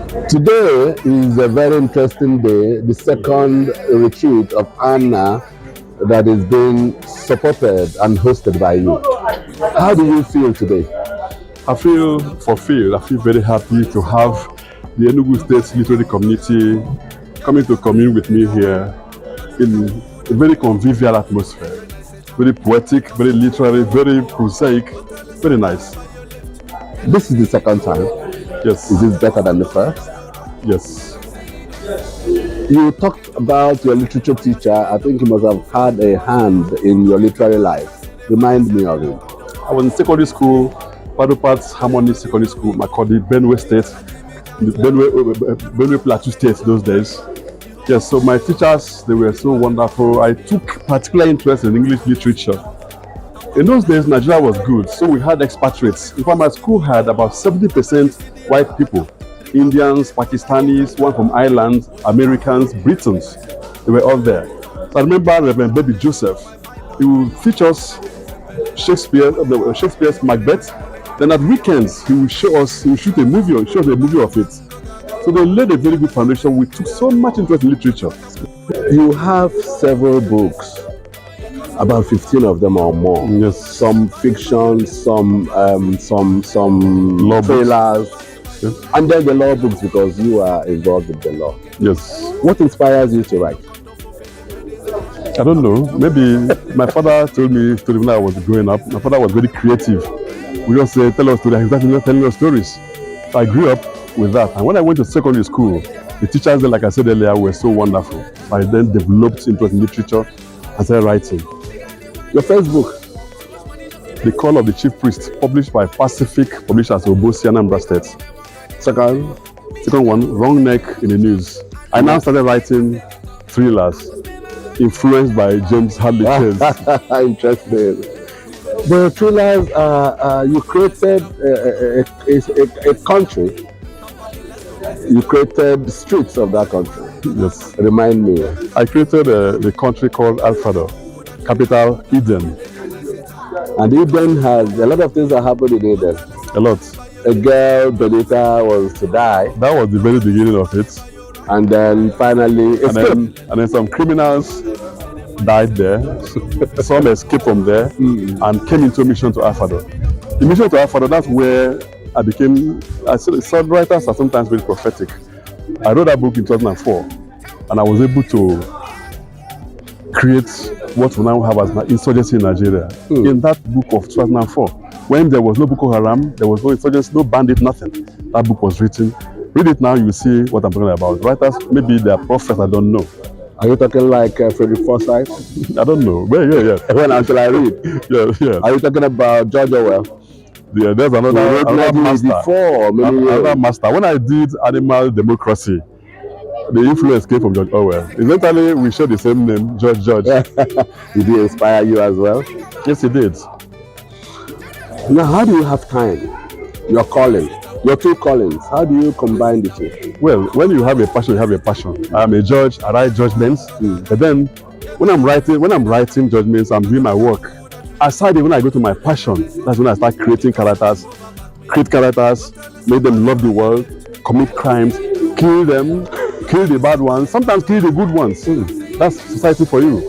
Today is a very interesting day, the second retreat of Anna that is being supported and hosted by you. How do you feel today? I feel fulfilled. I feel very happy to have the Enugu State literary community coming to commune with me here in a very convivial atmosphere. Very poetic, very literary, very prosaic, very nice. This is the second time. Yes. Is this better than the first? Yes. You talked about your literature teacher. I think he must have had a hand in your literary life. Remind me of him. I was in secondary school, Padopat Harmony Secondary School, Makurdi, Benue State, Benue Plateau State those days. Yes, so my teachers, they were so wonderful. I took particular interest in English literature. In those days, Nigeria was good, so we had expatriates. In fact, my school had about 70% white people. Indians, Pakistanis, one from Ireland, Americans, Britons. They were all there. So I remember Reverend Baby Joseph. He would teach us Shakespeare's Macbeth. Then at weekends, he would show us, he would shoot a movie, or show us a movie of it. So they laid a very good foundation. We took so much interest in literature. You have several books, about 15 of them or more. Yes. Some fiction, some Law thrillers, Yes. and then the law books because you are involved with the law. Yes. What inspires you to write? I don't know. Maybe my father told me stories when I was growing up. My father was very creative. We just say, tell us stories. He's not telling us stories. So I grew up with that. And when I went to secondary school, the teachers there, like I said earlier, were so wonderful. So I then developed interest in literature and started writing. Your first book? The Call of the Chief Priest, published by Pacific Publishers, Obosi, Anambra State. Second one, Wrong Neck in the News. I now started writing thrillers, influenced by James Hadley Chase. Interesting. The thrillers, you created a country. You created the streets of that country. Yes. Remind me. I created the country called Alfredo, capital Eden. And Eden has a lot of things that happened in Eden. A lot. A girl, Benita, was to die. That was the very beginning of it. And then finally And then some criminals died there. Some escaped from there and came into a mission to Alfredo. The mission to Alfredo, that's where I said writers are sometimes very prophetic. I wrote that book in 2004 and I was able to create what we now have as insurgency in Nigeria. In that book of 2004, when there was no Boko Haram, there was no insurgency, no bandit, nothing. That book was written. Read it now, you will see what I'm talking about. Writers, maybe they are prophets, I don't know. Are you talking like Frederick Forsyth? I don't know. Well, yeah. When until I read? Yeah. Are you talking about George Orwell? Yeah, there's another master. When I did Animal Democracy, the influence came from George Orwell. Eventually, we share the same name, George. Did he inspire you as well? Yes, he did. Now, how do you have time? Your calling, your two callings, how do you combine the two? Well, when you have a passion, you have a passion. I'm a judge, I write judgments. But then, when I'm writing judgments, I'm doing my work. Aside when I go to my passion, that's when I start creating characters, make them love the world, commit crimes, kill them, kill the bad ones, sometimes kill the good ones. That's society for you.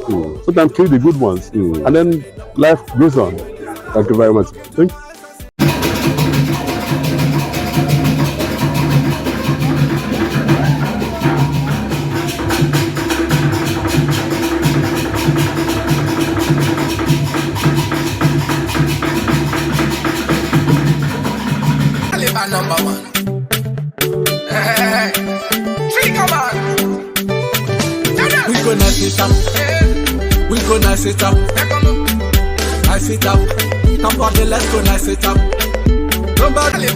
Sometimes kill the good ones. And then life goes on. Thank you very much. Thank you. Number one. Hey. We gonna sit up. We gonna sit up. I sit up. Come on, let's go, I sit up. Nobody